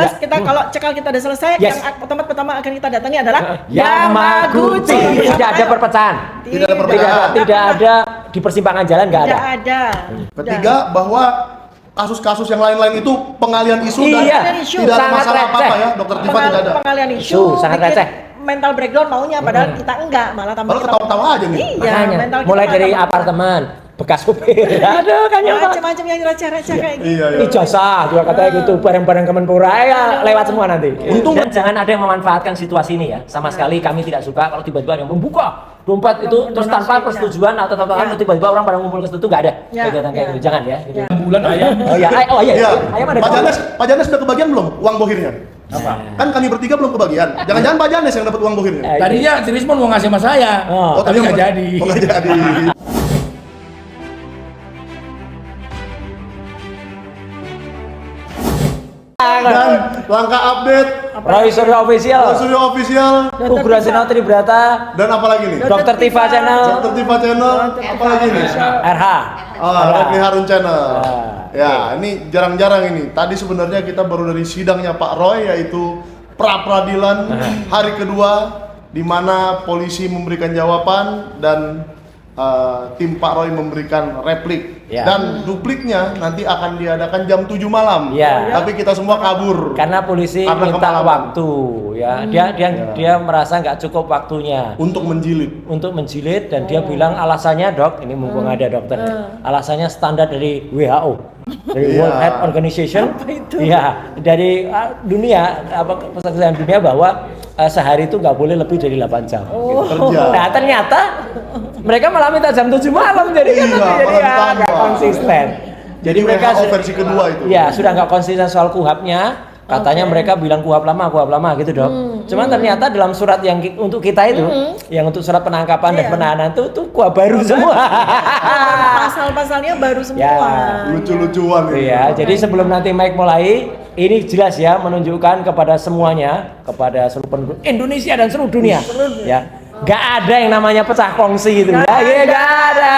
Terus kita kalau cekal kita udah selesai, Yes. yang tempat pertama akan kita datangi adalah Yamaguchi. Tidak ada perpecahan. Tidak ada perbedaan. Tidak ada di persimpangan jalan, nggak ada. Tidak ada. Ketiga, bahwa kasus-kasus yang lain-lain itu pengalian isu dan Iya. tidak ada Sangat masalah receh. apa-apa ya, Dokter Tifa tidak ada. Pengalian isu, Isu, sangat bikin receh. mental breakdown maunya, padahal kita enggak, malah tambah Malah ketawa-tawa aja nih. Iya, Makanya, mental kita mulai malah dari tambah- apartemen, bekas supir, ada kan yang macam-macam yang receh-receh kayak gitu. Iya, iya. ijazah juga katanya gitu, barang-barang Kemenpora ya lewat semua nanti. Untung- Dan jangan ada yang memanfaatkan situasi ini ya. Sama sekali kami tidak suka kalau tiba-tiba ada yang membuka dompet itu terus tanpa persetujuan atau tanpa tiba-tiba orang pada ngumpul ke situ, nggak ada Ya. kegiatan kayak Ya. gitu. Jangan ya. Gitu. Ya. Bulan ayam. Oh iya, Iya. ayam ada. Pak Janes sudah kebagian belum uang bohirnya? Apa? Kan kami bertiga belum kebagian. Jangan-jangan Pak Janes yang dapat uang bohirnya. Tadinya Trismon mau ngasih sama saya. Oh, Tapi nggak jadi. Oh, nggak jadi. Dan langkah update Roy Suryo Official, Suryo Official Ugra Seno Tribrata, dan apa lagi nih? Dr. Tifa Channel, Dr. Tifa Channel, apa lagi nih? RH. Refli Harun Channel. Ah. Ya, ini jarang-jarang ini. Tadi sebenarnya kita baru dari sidangnya Pak Roy, yaitu pra peradilan hari kedua, di mana polisi memberikan jawaban dan tim Pak Roy memberikan replik. Ya. Dan dupliknya nanti akan diadakan jam 7 malam. Ya. Tapi kita semua kabur. Karena polisi Karena minta kemalaman. waktu, ya. Dia merasa nggak cukup waktunya Untuk menjilid. untuk menjilid dan dia bilang alasannya, Dok, ini mumpung ada dokter, alasannya standar dari WHO, dari Iya. World Health Organization, iya, dari dunia, kesehatan dunia, bahwa sehari itu nggak boleh lebih dari 8 jam. Gitu. Kerja. Nah ternyata mereka malah minta jam 7 malam, jadi kan Iya, jadi malah ya ditambah. nggak konsisten. Jadi mereka WHO versi kedua itu. Ya sudah nggak konsisten soal kuhapnya. Katanya mereka bilang kuhap lama gitu, Dok. Cuman ternyata dalam surat yang untuk kita itu, yang untuk surat penangkapan dan Iya. penahanan itu kuhap baru semua. Pasal-pasalnya baru semua. Ya. Lucu-lucuan ini. Iya, jadi sebelum nanti Mike mulai, ini jelas ya menunjukkan kepada semuanya, kepada seluruh penduduk Indonesia dan seluruh dunia, ya. Nggak ada yang namanya pecah kongsi gitu, ya. Nggak ada.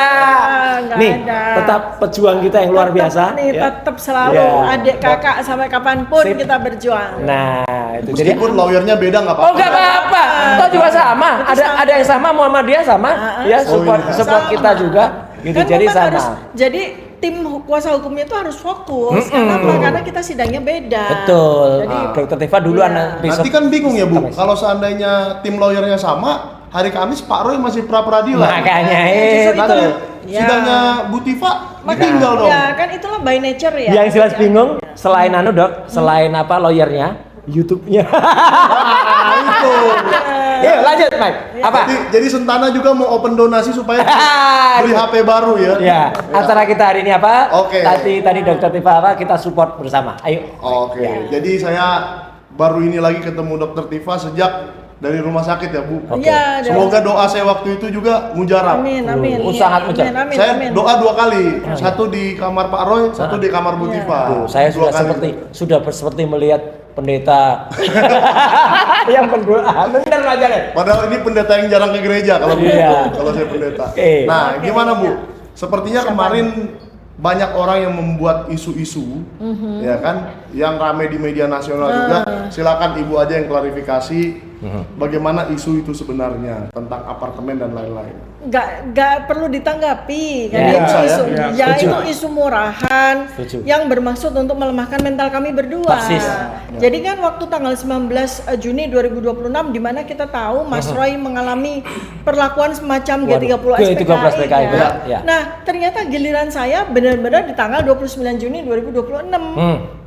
Nggak Nih, ada. tetap pejuang kita yang luar biasa. Nih, ya. tetap selalu Ya. adik kakak sampai kapanpun Sip. kita berjuang. Nah, itu jadi. Meskipun lawyernya beda nggak apa-apa. Oh nggak apa-apa, toh juga sama. Ada yang sama, Muhammadiyah sama, ya support iya. support Sama. kita juga, gitu. Kan Jadi memang sama. harus, jadi tim kuasa hukumnya itu harus fokus. Kenapa? Karena kita sidangnya beda. Betul. Jadi Dokter Tifa duluan Iya. besok. Nanti kan bingung ya Bu, Kamis. kalau seandainya tim lawyernya sama, hari Kamis Pak Roy masih pra peradilan. Makanya Justru itu. Nanti Ya. sidangnya Bu Tifa ditinggal dong. Ya kan itulah by nature ya. Yang jelas bingung selain Dok, selain apa lawyernya, YouTube-nya. Nah, itu. Yuk lanjut, Mike. Apa? Jadi Sentana juga mau open donasi supaya beli HP baru ya. Ya, acara kita hari ini apa? Oke. Tadi Dokter Tifa apa? Kita support bersama. Ayo. Oke. Ya. Jadi saya baru ini lagi ketemu Dokter Tifa sejak dari rumah sakit ya Bu. Oke. Iya, Semoga doa saya waktu itu juga mujarab. Amin, amin. Oh, Iya, sangat mujarab. amin, amin, Saya amin. doa 2 kali, satu di kamar Pak Roy, satu di kamar Bu Tifa. Tuh, saya Dua sudah kali. seperti melihat pendeta yang berdoa. Bener aja deh. Padahal ini pendeta yang jarang ke gereja kalau Iya. kalau saya pendeta. Oke. Nah, Oke, gimana Bu? iya. Sepertinya kemarin banyak orang yang membuat isu-isu, ya kan, yang rame di media nasional juga. Silakan Ibu aja yang klarifikasi bagaimana isu itu sebenarnya tentang apartemen dan lain-lain. Nggak perlu ditanggapi kan Ya. itu Bisa ya? isu Ya, itu setuju. isu murahan Setuju. yang bermaksud untuk melemahkan mental kami berdua. Persis. Jadi kan waktu tanggal 19 Juni 2026 di mana kita tahu Mas Roy mengalami perlakuan semacam G30 G30 SPKI. SPKI, kan? benar, ya. Nah, ternyata giliran saya benar-benar di tanggal 29 Juni 2026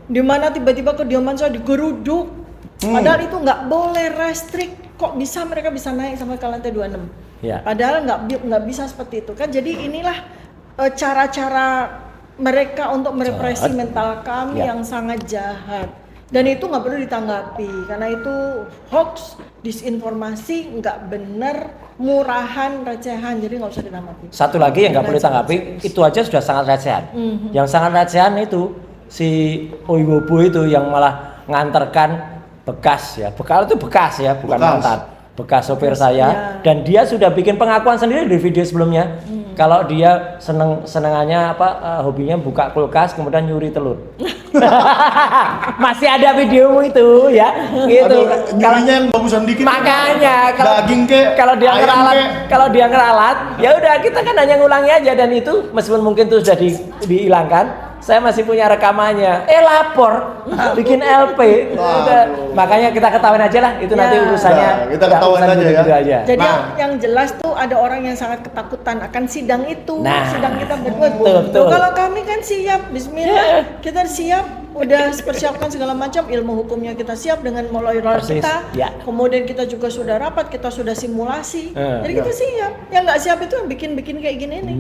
di mana tiba-tiba kediaman saya digeruduk. Padahal itu nggak boleh restrik. Kok bisa mereka bisa naik sampai ke lantai 26? Ya. Padahal nggak bisa seperti itu kan. Jadi inilah cara-cara mereka untuk merepresi Jahat. mental kami Ya. yang sangat jahat. Dan itu nggak perlu ditanggapi karena itu hoax, disinformasi, nggak benar, murahan, recehan. Jadi nggak usah ditanggapi. Satu lagi yang nggak perlu ditanggapi, itu aja sudah sangat recehan. Yang sangat recehan itu si Oiwobo itu yang malah nganterkan bekas ya, bekal itu bekas ya, bukan Bekas. mantan. bekas sopir saya, dan dia sudah bikin pengakuan sendiri di video sebelumnya. Kalau dia senengannya hobinya buka kulkas kemudian nyuri telur. Masih ada videomu itu ya, gitu. Nyurinya yang bagusan dikit. Makanya daging kek, kalau dia ayam ngeralat, kek. kalau dia ngeralat, ya udah kita kan hanya ngulangi aja, dan itu meskipun mungkin itu sudah dihilangkan, saya masih punya rekamannya. Lapor, bikin LP. Makanya kita ketahuin aja lah, itu nanti urusannya. Nah, kita ketahuin urusan aja ya. gitu aja. Jadi yang jelas tuh ada orang yang sangat ketakutan akan sidang itu. Nah, sidang kita berdua. betul. Kalau kami kan siap, bismillah. Kita siap, udah persiapkan segala macam, ilmu hukumnya kita siap dengan lawyer kita. Ya. Kemudian kita juga sudah rapat, kita sudah simulasi. Jadi kita siap. Yang nggak siap itu yang bikin kayak gini nih.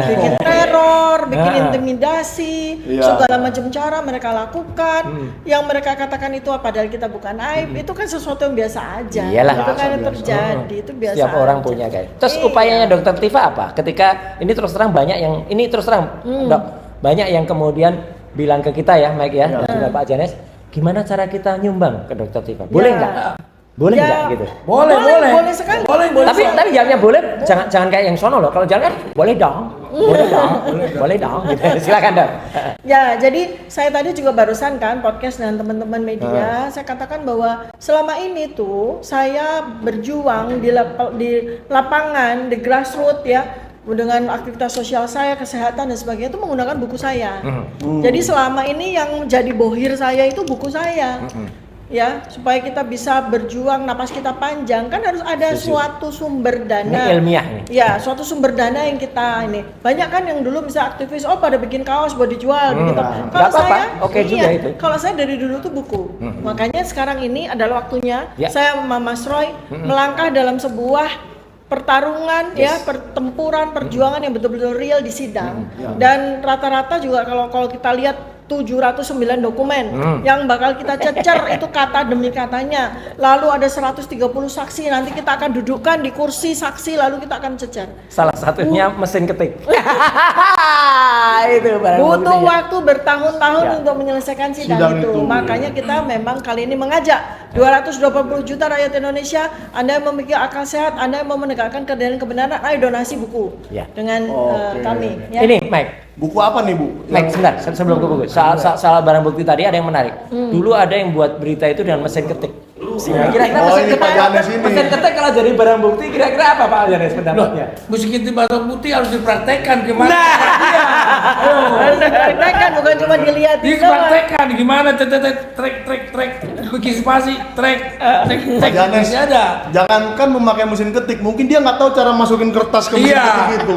Bikin teror, bikin intimidasi, segala macam cara mereka lakukan. Yang mereka katakan itu padahal kita bukan aib, itu kan sesuatu yang biasa aja. Iyalah. Itu kan yang terjadi, itu biasa. Setiap orang aja. punya kayak. Terus upayanya Dokter Tifa apa? Ketika ini terus terang banyak yang Dok, banyak yang kemudian bilang ke kita ya, Mike ya, dan juga Pak Janes, gimana cara kita nyumbang ke Dokter Tifa? Boleh nggak? Boleh nggak gitu? Boleh sekali. Tapi jawabnya boleh, jangan kayak yang sono loh. Kalau jangan, boleh dong, boleh dong. Gitu. Silakan Dok. Ya, jadi saya tadi juga barusan kan podcast dengan teman-teman media, saya katakan bahwa selama ini tuh saya berjuang di lapangan, di grassroots ya, dengan aktivitas sosial saya, kesehatan dan sebagainya itu menggunakan buku saya. Jadi selama ini yang jadi bohir saya itu buku saya. Ya, supaya kita bisa berjuang, napas kita panjang, kan harus ada suatu sumber dana. Ini ilmiah nih. Ya, suatu sumber dana yang kita ini. Banyak kan yang dulu bisa aktivis, pada bikin kaos buat dijual gitu. Kalau saya, juga itu. Kalau saya dari dulu tuh buku. Makanya sekarang ini adalah waktunya saya sama Mas Roy melangkah dalam sebuah pertarungan pertempuran, perjuangan yang betul-betul real di sidang. Dan rata-rata juga kalau kita lihat 709 dokumen yang bakal kita cecer itu kata demi katanya. Lalu ada 130 saksi, nanti kita akan dudukkan di kursi saksi lalu kita akan cecer. Salah satunya mesin ketik. Itu butuh waktu bertahun-tahun untuk menyelesaikan sidang itu. Makanya kita memang kali ini mengajak 220 juta rakyat Indonesia, Anda yang memiliki akal sehat, Anda yang mau menegakkan keadilan kebenaran, ayo donasi buku dengan kami. Ya. Ini Mike. Buku apa nih Bu? Mike, sebentar, sebelum ke buku. Soal barang bukti tadi ada yang menarik. Dulu ada yang buat berita itu dengan mesin ketik. Kira-kira mesin ketik kalau jadi barang bukti kira-kira apa Pak Janes pendapatnya? Mesin ketik barang bukti harus dipraktekkan gimana? Harus dipraktekkan, bukan cuma dilihat. Dipraktekkan gimana? Trek, bikin spasi, trek. Pak Janes, jangankan memakai mesin ketik, mungkin dia nggak tahu cara masukin kertas ke mesin ketik itu.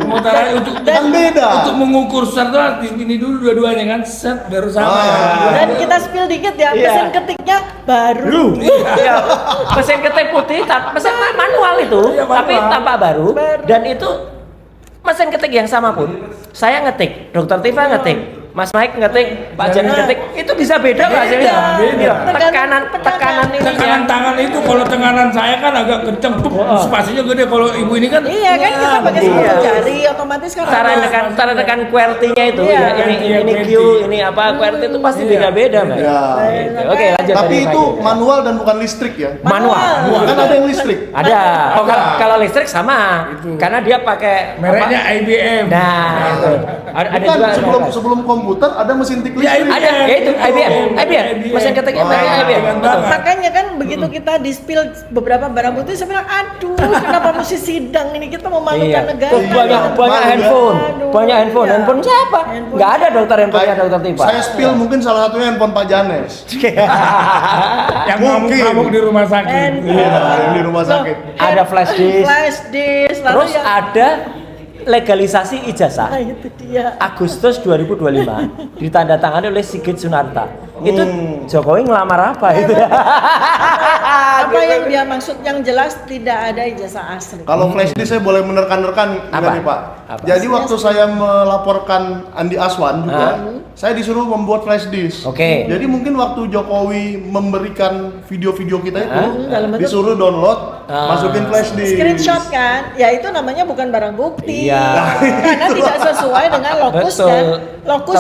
Kan beda. Untuk mengukur secara ini dulu dua-duanya kan set baru sama. Dan kita spill dikit ya, mesin ketiknya baru. Iya. Mesin ketik putih, mesin manual itu, tapi tampak baru. Dan itu mesin ketik yang sama pun. Saya ngetik, Dokter Tifa ngetik, Mas Mike ngetik, Pak Jan ngetik, itu bisa beda nggak sih? Tekanan ini. Tekanan tangan itu kalau tekanan saya kan agak kenceng, spasinya gede. Kalau ibu ini kan iya kan kita pakai sepuluh jari otomatis kan. Cara tekan QWERTY-nya itu ini Q, ini apa QWERTY itu pasti beda-beda, Mbak. Oke, lanjut. Tapi itu manual dan bukan listrik ya? Manual. Kan ada yang listrik. Ada. Kalau listrik sama. Karena dia pakai mereknya IBM. Nah, itu. Ada juga sebelum komputer ada mesin tik listrik. Ada, ya itu IBM. Mesin ketiknya mereknya IBM. Makanya kan begitu kita di-spill beberapa barang bukti, saya bilang, aduh, kenapa mesti sidang ini, kita memalukan negara. Banyak handphone. Banyak handphone. Handphone siapa? Nggak ada dokter handphonenya Dokter Tifa. Saya spill mungkin salah satunya handphone Pak Janes. Yang ngamuk di rumah sakit. Di rumah sakit. Ada flash disk. Terus ya. ada legalisasi ijazah. Itu dia. Agustus 2025 ditandatangani oleh Sigit Sunarta. Itu Jokowi ngelamar apa itu? Apa yang dia maksud yang jelas tidak ada ijazah asli. Kalau flash disk saya boleh menerkan-nerkan nih Pak. Jadi waktu saya melaporkan Andi Aswan juga, saya disuruh membuat flash disk. Jadi mungkin waktu Jokowi memberikan video-video kita itu, disuruh download, masukin flash disk. Screenshot kan? Ya itu namanya bukan barang bukti. Karena tidak sesuai dengan lokus dan lokus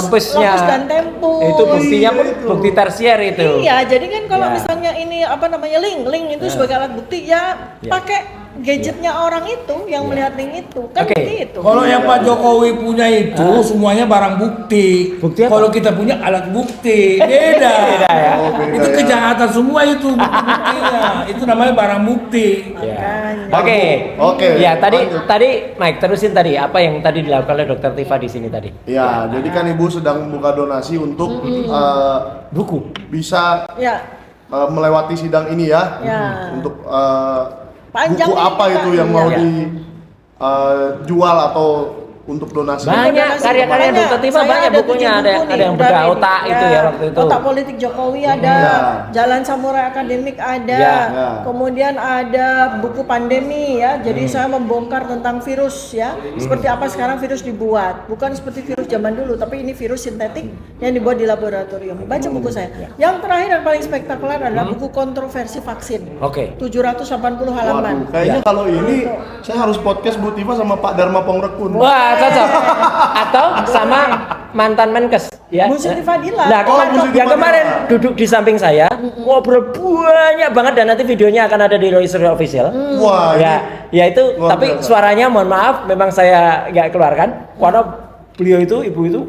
dan tempo. Itu buktinya pun itu. bukti tersier itu. Iya, jadi kan kalau Ya. misalnya ini apa namanya link itu sebagai alat bukti ya pakai gadgetnya orang itu yang melihat link itu kan Oke. begitu. Kalau yang Pak Jokowi punya itu semuanya barang bukti. Bukti apa? Kalau kita punya alat bukti, beda. Beda ya. Oh, beda Itu ya. kejahatan semua itu bukti-buktinya. Itu namanya barang bukti. Ya. Makanya. Oke. Oke, Ya, lanjut. tadi Mike terusin tadi apa yang tadi dilakukan oleh Dokter Tifa di sini tadi? Ya, jadi kan Ibu sedang membuka donasi untuk Buku. bisa Ya, melewati sidang ini ya. Ya. Untuk Panjang buku ini apa kita. itu yang mau Iya. dijual atau untuk donasi? Banyak karya-karya Banyak. Dokter Tifa, Saya banyak ada bukunya, 7 ada buku nih, yang udah bedah ready. otak itu ya waktu itu. Otak politik Jokowi ada, Ya. Jalan Samurai Akademik ada, Ya. Ya. kemudian ada buku pandemi ya. Jadi saya membongkar tentang virus ya. Seperti apa sekarang virus dibuat, bukan seperti virus zaman dulu, tapi ini virus sintetik yang dibuat di laboratorium. Baca buku saya. Yang terakhir dan paling spektakuler adalah buku kontroversi vaksin. Oke. 780 halaman. Waduh, kayaknya kalau ini saya harus podcast Bu Tifa sama Pak Dharma Pongrekun. Wah, cocok. Atau sama mantan Menkes ya. Bu Siti Fadila. Nah, Oh, Bu Siti yang Fadila. kemarin duduk di samping saya, ngobrol banyak banget dan nanti videonya akan ada di Roy Suryo Official. Wah, Ya, ya itu luar tapi biasa. suaranya mohon maaf memang saya nggak keluarkan karena beliau itu ibu itu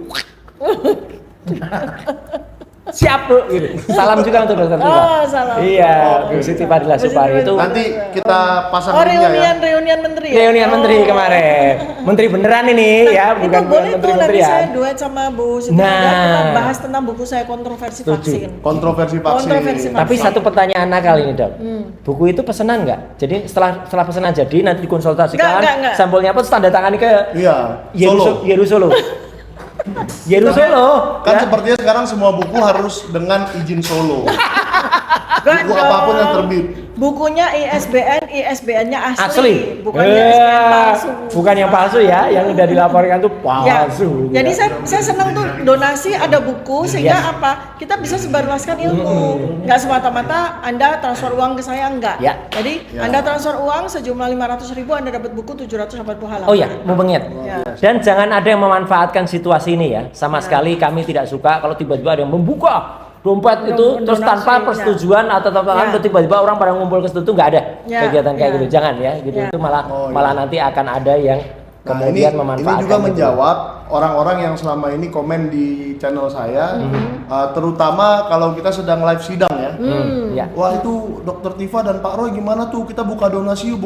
siap Bu gitu. Salam juga untuk Dokter Tifa. Oh, salam. Iya, Bu Siti Fadila Bu Siti Supari itu Fadila. nanti kita pasang Oh, linknya ya. reunian menteri ya? reunian menteri Oh. kemarin. Menteri beneran ini ya, Itu bukan boleh tuh menteri-menteri nanti ya. saya duet sama Bu Siti Nah. Fadila, kita bahas tentang buku saya kontroversi Setuju. vaksin. Kontroversi vaksin. Kontroversi vaksin. Tapi satu pertanyaan nakal ini Dok, buku itu pesanan nggak? Jadi setelah pesanan jadi nanti dikonsultasikan, Nggak. sampulnya apa terus tanda tangani ke Iya, Solo. Yerusolo. Yerusolo. Kan ya. sepertinya sekarang semua buku harus dengan izin Solo. Nggak Buku apapun yang dong. terbit. Bukunya ISBN-nya asli, Asli. bukan ISBN palsu. Bukan yang palsu ya, yang udah dilaporkan tuh Ya, palsu. jadi ya. saya senang tuh donasi ada buku sehingga Yes. apa? Kita bisa sebarluaskan ilmu. Nggak semata-mata Anda transfer uang ke saya enggak. Ya. Jadi Ya. Anda transfer uang sejumlah 500.000 Anda dapat buku 780 halaman. Oh ya, mau banget. Ya. Dan jangan ada yang memanfaatkan situasi ini ya. Sama sekali kami tidak suka kalau tiba-tiba ada yang membuka dompet itu terus Donasi, tanpa ya. persetujuan atau tanpa Ya. tiba-tiba orang pada ngumpul ke situ, nggak ada Ya, kegiatan kayak ya. gitu. Jangan ya, gitu Ya. itu malah Oh, malah iya. nanti akan ada yang Nah, kemudian ini memanfaatkan. juga gitu. menjawab orang-orang yang selama ini komen di channel saya, terutama kalau kita sedang live sidang ya. Ya. Wah itu Dokter Tifa dan Pak Roy gimana tuh, kita buka donasi yuk,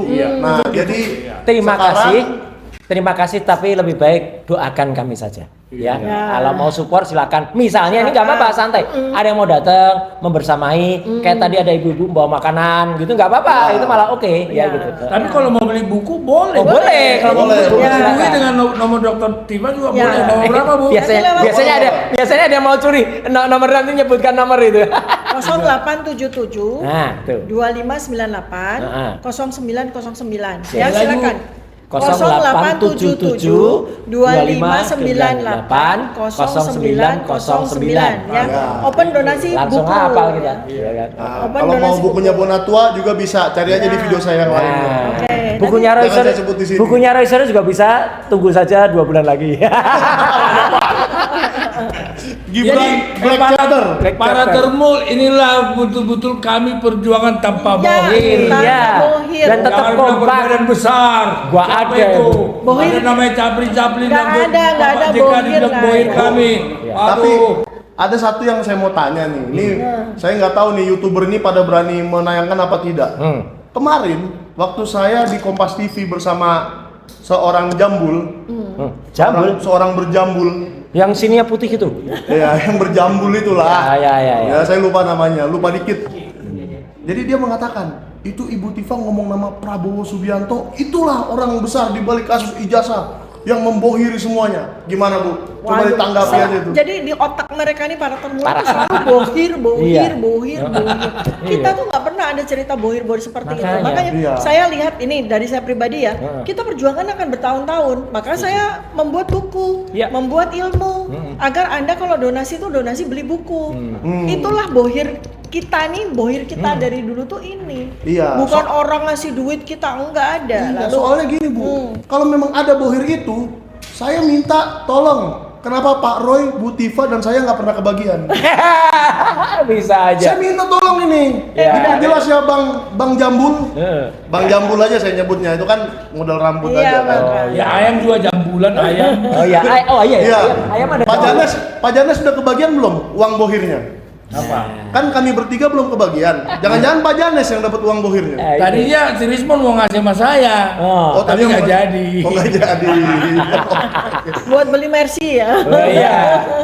Iya. Nah jadi Terima sekarang- Terima kasih, tapi lebih baik doakan kami saja. Ya, Ya. kalau mau support silakan. Misalnya ini nggak apa-apa, santai. Ada yang mau datang membersamai, kayak tadi ada ibu-ibu bawa makanan, gitu nggak apa-apa. Itu malah oke, ya gitu. Tapi kalau mau beli buku boleh. Oh, boleh. Kalau mau Boleh, buku, boleh. silakan. Hubungi dengan nomor Dokter Tifa juga Ya. boleh. Nomor berapa Bu? Biasanya, Nanti lewat biasanya ada yang mau curi nomor, nanti nyebutkan nomor itu. 0877 Nah, tuh. 2598 Heeh. 0909. Sekali Ya lagi. silakan. 0877 2598 0909 ya. Ya. Open donasi Langsung buku. hafal kita. Iya kan? Nah, Open kalau mau donasi bukunya buku. Bonatua juga bisa, cari aja di video saya yang lain. Nah, Oke. bukunya Roy Jangan Suryo, saya sebut di sini. bukunya Roy Suryo juga bisa, tunggu saja 2 bulan lagi. Gibran Black para, Chapter. para termul inilah betul-betul kami perjuangan tanpa Ya, bohir. tanpa Iya. bohir. Dan tetap Jangan bilang kompak. berbadan besar. Gua Siapa ada, itu? Bu. Bohir. Ada namanya Capri-Capri Nggak yang ada Bapak JK bohir, dibilang nggak bohir ada. kami. Tapi Aduh. ada satu yang saya mau tanya nih. Ini saya nggak tahu nih YouTuber ini pada berani menayangkan apa tidak. Kemarin waktu saya di Kompas TV bersama seorang jambul, Jambul. seorang berjambul, Yang sininya putih itu. ya yang berjambul itulah. Ya. Saya lupa namanya, lupa dikit. Jadi dia mengatakan, itu Ibu Tifa ngomong nama Prabowo Subianto, itulah orang besar di balik kasus ijazah yang membohiri semuanya. Gimana Bu? Coba Waduh, ditanggapi aja itu. Jadi di otak mereka ini para termul Parah. itu selalu bohir. Iya. Kita tuh nggak pernah ada cerita bohir seperti itu. Makanya. Makanya Iya. saya lihat ini dari saya pribadi ya, kita perjuangan akan bertahun-tahun. Maka saya membuat buku, Iya. membuat ilmu, agar Anda kalau donasi itu donasi beli buku. Itulah bohir kita nih, bohir kita dari dulu tuh ini. Iya. Bukan orang ngasih duit kita, enggak ada. Iya, Lalu soalnya gini Bu, kalau memang ada bohir itu, saya minta tolong kenapa Pak Roy, Bu Tifa dan saya nggak pernah kebagian? Bisa aja. Saya minta tolong ini. Ya. Jelas ya Bang Jambul. Bang Jambul aja saya nyebutnya, itu kan model rambut Iya, aja kan. Bang. Ya ayam juga jambulan ayam. Oh iya, Iya. Ayam ada. Pak Janes sudah kebagian belum uang bohirnya? Apa? Kan kami bertiga belum kebagian. Jangan-jangan Pak Janes yang dapat uang bohirnya. Tadinya si Rismon mau ngasih sama saya. Oh, tapi nggak mau- jadi. Oh nggak jadi. Buat beli Mercy ya. iya.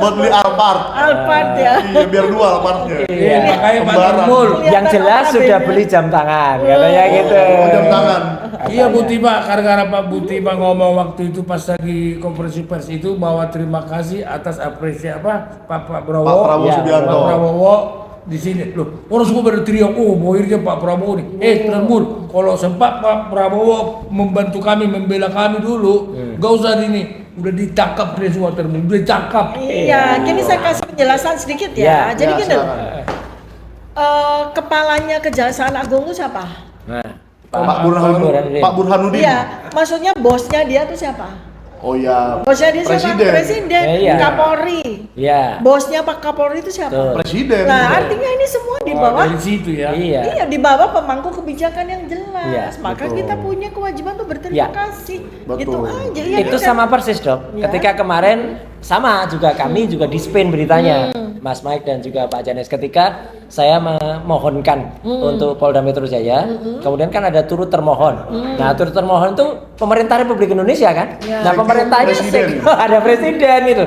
Buat beli Alphard. Alphard ya. Iya, biar dua Alphardnya. Iya, makanya Pak Kembaran. Timbul. Yang jelas sudah beli jam tangan, katanya gitu. Oh, jam tangan. Iya Bu Tiba, gara-gara Pak Bu Tiba ngomong waktu itu pas lagi konferensi pers itu bahwa terima kasih atas apresiasi Pak Prabowo. Pak Prabowo Ya, Subianto. Pak Prabowo di sini loh, orang semua pada teriak, oh bohirnya Pak Prabowo nih. Termul, kalau sempat Pak Prabowo membantu kami, membela kami dulu, gak usah ini, udah ditangkap dia semua Termul, udah ditangkap. Iya, kini saya kasih penjelasan sedikit Ya, ya. Jadi Ya, gini, silakan. kepalanya Kejaksaan Agung itu siapa? Nah, Pak Burhanuddin. Pak Burhanuddin. Iya, maksudnya bosnya dia tuh siapa? Oh ya. Bosnya dia siapa? Presiden. Presiden, Iya. Kapolri. Iya. Bosnya Pak Kapolri itu siapa? Tuh. Presiden. Nah, artinya ini semua di Oh, bawah. dari situ ya. Iya. Iya, di bawah pemangku kebijakan yang jelas. Iya, Maka betul. kita punya kewajiban untuk berterima Iya. kasih. Betul. Gitu aja. Iya, Itu kan? sama persis dok. Ya. Ketika kemarin sama juga kami juga di spin beritanya, Mas Mike dan juga Pak Janes. Ketika saya memohonkan untuk Polda Metro Jaya, kemudian kan ada turut termohon. Nah turut termohon itu pemerintah Republik Indonesia kan. Ya. Nah pemerintahnya Presiden. ada presiden itu.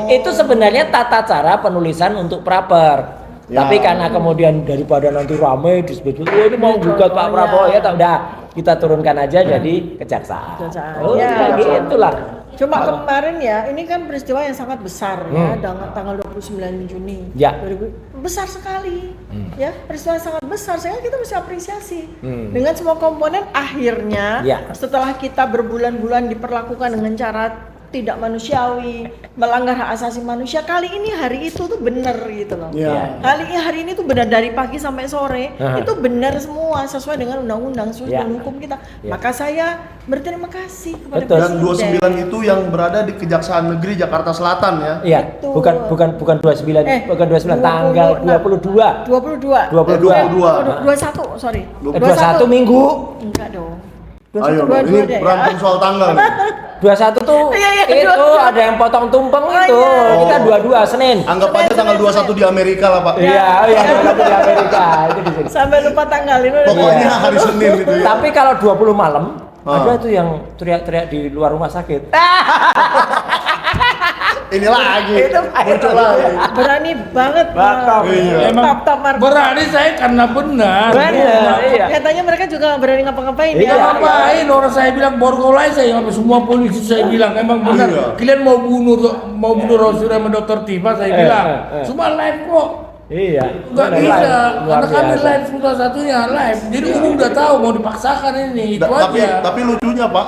Itu sebenarnya tata cara penulisan untuk praper. Ya. Tapi karena kemudian daripada nanti ramai disebut, oh ini mau gugat Pak Prabowo ya, tak udah kita turunkan aja jadi kejaksaan. Kejaksaan. Oh, Ya. gitulah. Cuma kemarin ya, ini kan peristiwa yang sangat besar ya, tanggal 29 Juni. Ya. 2000 besar sekali. Ya, peristiwa yang sangat besar. Sehingga kita mesti apresiasi. Dengan semua komponen akhirnya Ya. setelah kita berbulan-bulan diperlakukan dengan cara tidak manusiawi, melanggar hak asasi manusia, kali ini hari itu tuh benar gitu loh. Ya. Hari ini tuh benar dari pagi sampai sore, Aha. itu benar semua sesuai dengan undang-undang, sesuai Ya. dengan hukum kita. Ya. Maka saya berterima kasih kepada Betul. Dan Presiden. 29 itu yang berada di Kejaksaan Negeri Jakarta Selatan ya. Iya, Betul. bukan 29, bukan 29 tanggal 22. 22. 21, sorry. 21 Minggu. Enggak dong. Ayo, 22 ini deh, ya. berantem soal tanggal nih. 21 tuh Iya, itu 22. ada yang potong tumpeng Oh, itu. iya. Kita 22 Senin. Anggap aja tanggal 21 di Amerika lah, Pak. Iya, iya, di Amerika itu di sini. Sampai lupa tanggal ini. Pokoknya Iya. hari Senin itu ya. Tapi kalau 20 malam Ah. ada tuh yang teriak-teriak di luar rumah sakit. Ini lagi. Itu Muncul lagi. Berani banget. Batam. Iya. Emang Top market. berani saya karena benar. Benar, iya. Katanya mereka juga berani ngapa-ngapain Iya. ya. Ya ngapain orang saya bilang borgolai saya sampai semua polisi saya bilang emang benar. Iya. Kalian mau bunuh Rasul sama Dokter Tifa saya bilang. Semua live kok. Iya. Enggak Benar, bisa. luar Karena kami biasa. live satu-satunya live. Jadi umum udah tahu mau dipaksakan ini. Itu Tapi aja. lucunya Pak,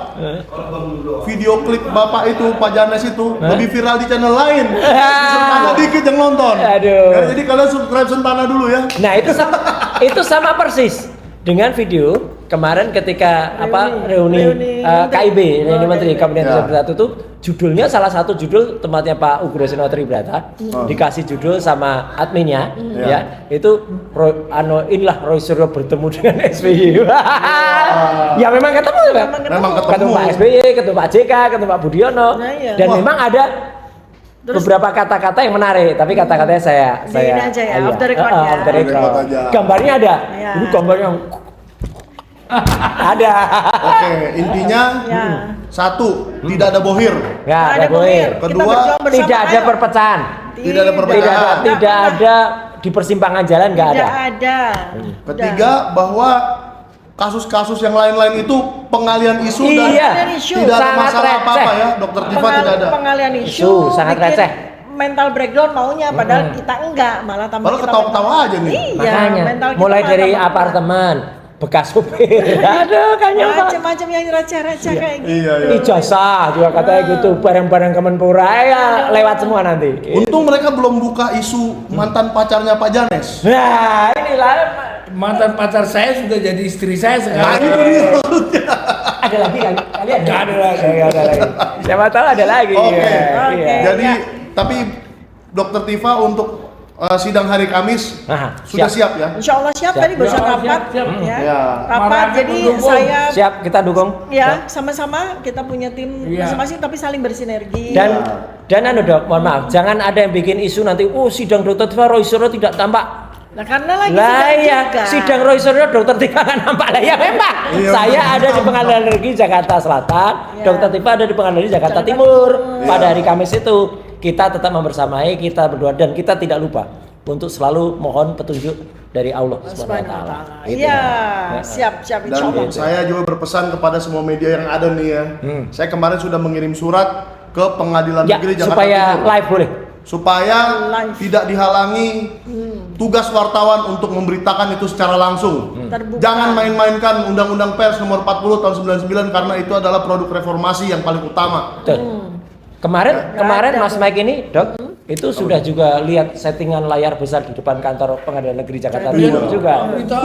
video klip Bapak itu Pak Janes itu lebih viral di channel lain. Sentana dikit yang nonton. Aduh. Ya, jadi kalian subscribe Sentana dulu ya. Nah, itu sama persis dengan video kemarin ketika reuni KIB, reuni Menteri Kabinet Ya. Bersatu tuh judulnya salah satu judul tempatnya Pak Ugroseno Tribrata dikasih judul sama adminnya ya itu inilah Roy Suryo bertemu dengan SBY. Ya memang ketemu Pak. Memang Ketemu ketemu. Pak SBY, ketemu Pak JK, ketemu Pak Budiono Nah, iya. dan Wah. memang ada beberapa kata-kata yang menarik, tapi kata-katanya saya Ini aja ya, off the record ya. off the record. Off the record aja. Gambarnya ada. Ya. Ini gambar yang ada. Oke, intinya Ya. satu, tidak ada bohir. Nggak ada bohir. bohir. Kita Kedua, berjuang bersama, Tidak ada ayo. perpecahan. Tidak ada perbedaan. Tidak ada di persimpangan jalan nggak ada. Tidak ada. Ketiga, bahwa kasus-kasus yang lain-lain itu pengalian isu dan Iya. Pengalian isu. tidak ada Sangat masalah receh. apa-apa ya, Dokter Tifa tidak ada. Pengalian isu, Isu, sangat bikin receh. mental breakdown maunya, padahal kita enggak, malah tambah Padahal kita ketawa-ketawa mental- aja nih. Iya, Makanya mental kita mulai malah dari tambah apartemen, bekas supir. Aduh, kayaknya macam-macam yang receh-receh kayak gitu. Iya, iya. ijazah juga katanya gitu, barang-barang Kemenpora ya lewat semua nanti. Untung mereka belum buka isu mantan pacarnya Pak Janes. Nah, inilah mantan pacar saya sudah jadi istri saya Nah, sekarang. itu dia maksudnya. Ada lagi kan? Kalian Nggak ada lagi. Nggak ada lagi. Siapa tahu ada lagi. Oke. Iya. Jadi tapi Dokter Tifa untuk sidang hari Kamis Nah, sudah siap ya? Insya Allah siap, Siap. tadi barusan Siap, rapat, siap. ya. Ya. Rapat, Marahan jadi pendukung. saya Siap, kita dukung. ya sama-sama kita punya tim Iya. masing-masing tapi saling bersinergi. Dan anu Dok, mohon maaf, jangan ada yang bikin isu nanti, oh sidang Dokter Tifa Roy Suryo tidak tampak. Nah karena lagi Lah sidang ya, juga. sidang Roy Suryo Dokter Tifa nggak nampak lah ya memang. Iya, Saya betul. ada di Pengadilan Negeri Jakarta Selatan, Iya. Dokter Tifa ada di Pengadilan Negeri Jakarta Jakarta Timur. Timur. Pada hari Kamis itu kita tetap membersamai, kita berdua dan kita tidak lupa untuk selalu mohon petunjuk dari Allah Subhanahu wa taala. Gitu. Iya, siap insya Dan Allah. saya juga berpesan kepada semua media yang ada nih ya. Saya kemarin sudah mengirim surat ke Pengadilan Ya, Negeri Jakarta supaya Timur live boleh. supaya Live. tidak dihalangi tugas wartawan untuk memberitakan itu secara langsung. Terbuka. Jangan main-mainkan Undang-Undang Pers nomor 40 tahun 99 karena itu adalah produk reformasi yang paling utama. Betul. Kemarin ada Mas tuh. Mike ini, Dok, itu sudah juga lihat settingan layar besar di depan kantor Pengadilan Negeri Jakarta Iya Timur dong. juga. Kita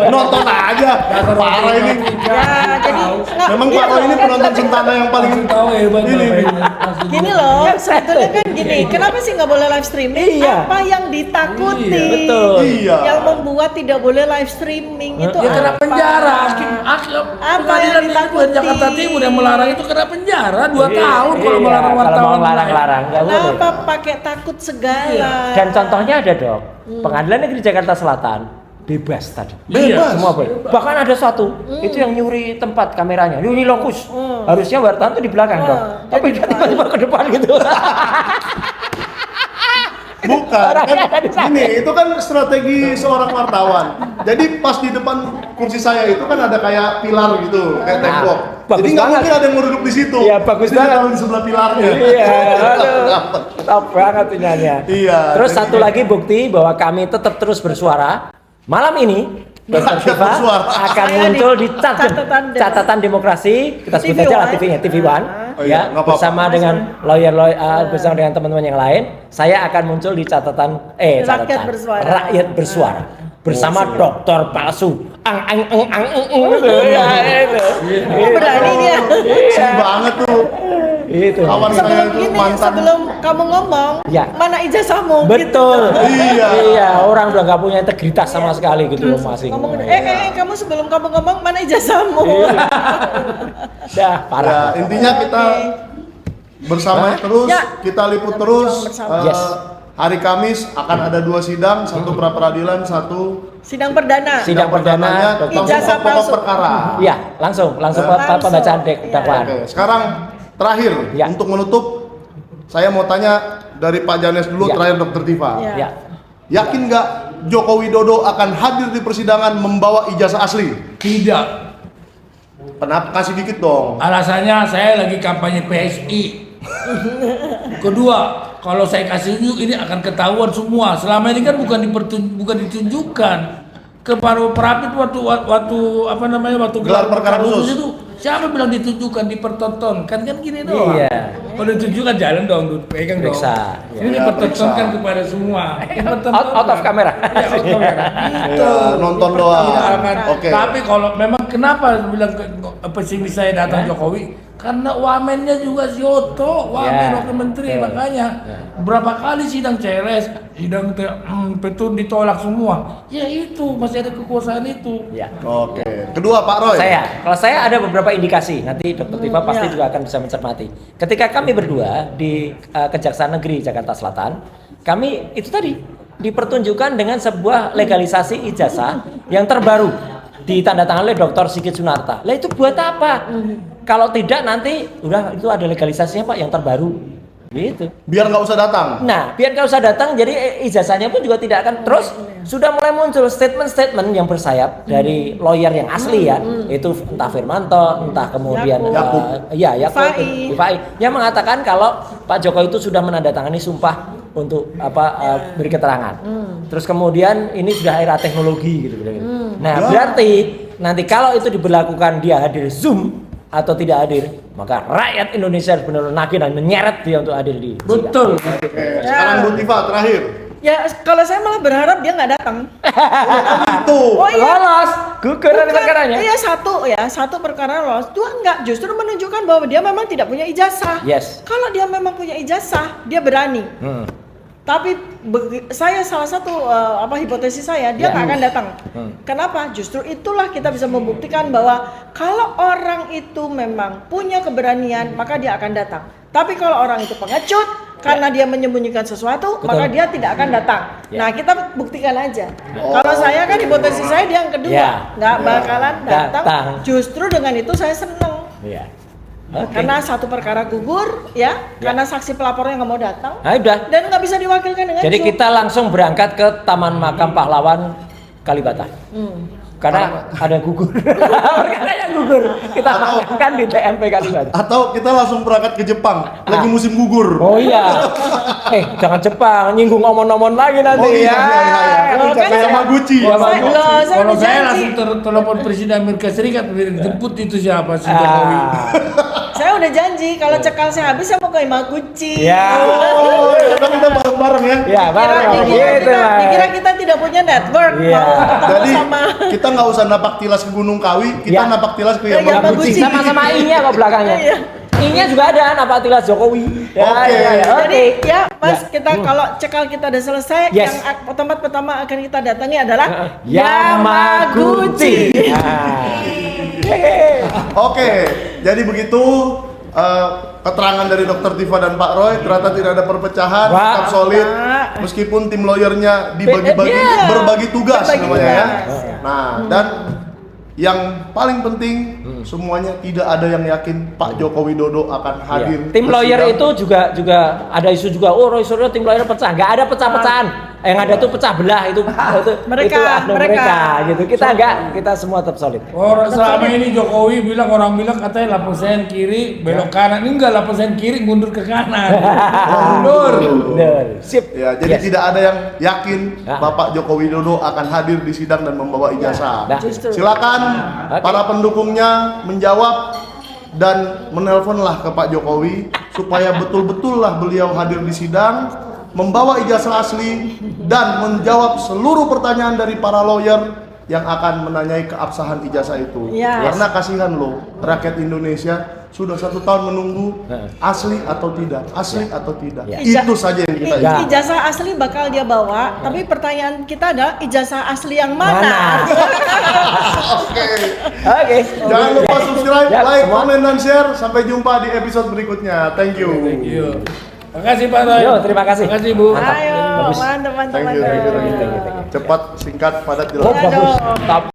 Nonton aja. Parah ini. Ya, jadi nggak, Memang iya Pak Roy loh, ini kan penonton tadi- Sentana yang paling tahu hebat ini. Gini loh, sebetulnya kan gini, kenapa sih nggak boleh live streaming? Iya. Apa yang ditakuti? Iya, betul. Iya. Yang membuat tidak boleh live streaming itu Ya kena apa? penjara. Hakim pengadilan yang negeri ditakuti? Jakarta Timur yang melarang itu kena penjara 2 Iya, tahun kalau iya, melarang kalau wartawan. mau larang-larang nggak boleh. Kenapa pakai takut segala? Dan contohnya ada, Dok. Pengadilan Negeri Jakarta Selatan bebas tadi. Bebas. Semua boleh. Bahkan ada satu, itu yang nyuri tempat kameranya, nyuri lokus. Harusnya wartawan tuh di belakang, Dok. Tapi dia tiba-tiba ke depan gitu. Bukan, Orangnya ada di sana. ini itu kan strategi seorang wartawan. Jadi pas di depan kursi saya itu kan ada kayak pilar gitu, kayak Nah, tembok. bagus Jadi nggak banget. mungkin ada yang mau duduk di situ. Iya, bagus Jadi banget. taruh di sebelah pilarnya. Iya, aduh. Top banget ininya. Iya, Terus jadi satu lagi bukti bahwa kami tetap terus bersuara. Malam ini Dokter Rakyat Tifa bersuara. akan Saya muncul di di catatan demokrasi. Kita sebut TV aja lah One. TV-nya, TV One. Oh iya, Ya, nggak apa-apa. bersama dengan lawyer bersama dengan teman-teman yang lain, saya akan muncul di catatan Rakyat Bersuara. Rakyat Bersuara bersama dokter palsu. Gitu. Ya, itu. Oh, berani dia. Sedih banget tuh. Itu. Kawan saya Sebelum itu gini, mantan. sebelum kamu ngomong, Ya. mana ijazahmu? Betul. Iya. Iya, orang udah nggak punya integritas sama sekali gitu loh masing. Ngomong, kamu sebelum kamu ngomong mana ijazahmu? Dah Ya, parah. intinya kita bersama Hah? terus, Ya. kita liput terus. Bersama. Yes. Hari Kamis akan ada 2 sidang, satu pra peradilan, satu Sidang perdana. Sidang perdana, tentang Ijazah pokok palsu. perkara. Iya, langsung Ya. pembacaan Iya. dakwaan. Oke, sekarang terakhir Ya. untuk menutup, saya mau tanya dari Pak Janes dulu, Ya. terakhir Dokter Tifa. Ya. Ya. Yakin nggak Joko Widodo akan hadir di persidangan membawa ijazah asli? Tidak. Kenapa? Kasih dikit dong. Alasannya saya lagi kampanye PSI. Kedua, kalau saya kasih unjuk ini akan ketahuan semua. Selama ini kan bukan ditunjukkan ke para perapit waktu apa namanya waktu Gelar perkara khusus. itu. Siapa bilang ditunjukkan, dipertontonkan kan gini doang. Iya. Kalau ditunjukkan jalan dong, pegang dong. Periksa, ya. Ini Ya, dipertontonkan periksa. kepada semua. Out of camera. Ya, out of camera. Ya, nonton doang. Tidak akan. Oke. Tapi kalau memang kenapa bilang pesimis saya datang Jokowi? Karena wamennya juga si Otto, wamen Ya. wakil menteri, Betul. makanya berapa kali sidang CLS, sidang Petun ditolak semua. Ya itu masih ada kekuasaan itu. Ya. Oke. Kedua Pak Roy. Kalau saya ada beberapa indikasi, nanti Dokter Tifa pasti ya. juga akan bisa mencermati. Ketika kami berdua di Kejaksaan Negeri Jakarta Selatan, kami itu tadi dipertunjukkan dengan sebuah legalisasi ijazah yang terbaru ditandatangani oleh Dr. Sigit Sunarta. Lah itu buat apa? Kalau tidak nanti udah itu ada legalisasinya Pak yang terbaru. Gitu. Biar nggak usah datang. Nah, biar nggak usah datang, jadi ijazahnya pun juga tidak akan terus. Sudah mulai muncul statement-statement yang bersayap dari lawyer yang asli ya, itu entah Firmanto, entah kemudian Yakub. Yakub, Rifai. Rifai, yang mengatakan kalau Pak Jokowi itu sudah menandatangani sumpah untuk beri keterangan. Terus kemudian ini sudah era teknologi gitu. Nah, berarti nanti kalau itu diberlakukan dia hadir Zoom atau tidak hadir, maka rakyat Indonesia harus benar-benar nagih dan menyeret dia untuk hadir di sidang. Betul. Oke. Sekarang Bu Tifa terakhir. Ya kalau saya malah berharap dia nggak datang. Tuh. Oh iya. Lolos, guguran Bukan, perkaranya. iya satu perkara lolos, dua enggak, justru menunjukkan bahwa dia memang tidak punya ijazah. Yes. Kalau dia memang punya ijazah, dia berani. Tapi saya salah satu hipotesis saya, dia nggak akan datang. Kenapa? Justru itulah kita bisa membuktikan bahwa kalau orang itu memang punya keberanian, maka dia akan datang. Tapi kalau orang itu pengecut, karena dia menyembunyikan sesuatu, Betul. maka dia tidak akan datang. Ya. Nah, kita buktikan aja. Kalau saya kan hipotesis saya dia yang kedua, Ya. nggak bakalan datang. Datang. Justru dengan itu saya seneng. Iya. Oke. Karena satu perkara gugur, ya, karena saksi pelapornya nggak mau datang, Nah, udah. dan nggak bisa diwakilkan dengan Jadi Zoom. kita langsung berangkat ke Taman Makam Pahlawan Kalibata. Karena ada gugur. Perkaranya gugur. Kita makamkan di TMP Kalibata. Atau kita langsung berangkat ke Jepang, lagi musim gugur. Oh iya. Jangan Jepang, nyinggung omon-omon lagi nanti Oh iya, ya. iya. Kalau kan Kayak saya- Yamaguchi. Saya- Yamaguchi. loh, saya Kalau udah saya janji. langsung telepon Presiden Amerika Serikat biar jemput itu siapa si Jokowi. Saya udah janji kalau cekal saya habis saya mau ke Yamaguchi. Ya. Oh, ya, kan kita bareng-bareng ya. Ya, Dikira, baru dikira gitu kita, lah. dikira kita tidak punya network, Iya. mau ketemu Jadi sama kita nggak usah napak tilas ke Gunung Kawi, kita Ya. napak tilas ke Ya, Yamaguchi. Yamaguchi. Sama-sama I-nya kok belakangnya. Iya. I-nya juga ada Napa Tilas Jokowi. Ya, Oke. ya, ya. Jadi Oke. ya Mas, Ya. kita kalau cekal kita udah selesai, Yes. yang tempat pertama akan kita datangi adalah Yamaguchi. Oke, jadi begitu keterangan dari Dokter Tifa dan Pak Roy, ternyata tidak ada perpecahan, Wah. tetap solid. Wah. Meskipun tim lawyernya dibagi-bagi, Iya. berbagi tugas Berbagi namanya ya. tugas, ya. Nah, dan yang paling penting semuanya tidak ada yang yakin Pak Joko Widodo akan hadir. Iya. Tim lawyer bersidang. itu juga ada isu juga. Oh, Roy Suryo tim lawyer pecah. Nggak ada pecah-pecahan. Yang ada tuh pecah belah itu. Mereka, itu ada mereka. gitu. Kita enggak, kita semua tetap solid. Orang selama ini Jokowi orang bilang katanya 8% kiri belok kanan. Ini enggak 8% kiri mundur ke kanan. Mundur. Bener. Sip. Ya, jadi Yes. tidak ada yang yakin Ya. Bapak Joko Widodo akan hadir di sidang dan membawa ijazah. Nah. Justru. Silakan Oke. para pendukungnya menjawab dan menelponlah ke Pak Jokowi supaya betul-betullah beliau hadir di sidang, membawa ijazah asli dan menjawab seluruh pertanyaan dari para lawyer yang akan menanyai keabsahan ijazah itu. Yes. Karena kasihan loh, rakyat Indonesia sudah 1 tahun menunggu asli atau tidak, asli atau tidak. Ya. Itu saja yang kita Ya. ingin. Ijazah asli bakal dia bawa, tapi pertanyaan kita adalah ijazah asli yang Mana? mana? Oke. Oke. Jangan lupa subscribe, Ya, like, semua. komen, dan share. Sampai jumpa di episode berikutnya. Thank you. Iya. Makasih Pak Roy. Yo, terima kasih. Makasih Bu. Mantap. Ayo, Bagus. mantap, mantap, Thank you, mantap. thank you, thank you. Cepat, singkat, padat, Oh, jelas. bagus. Top.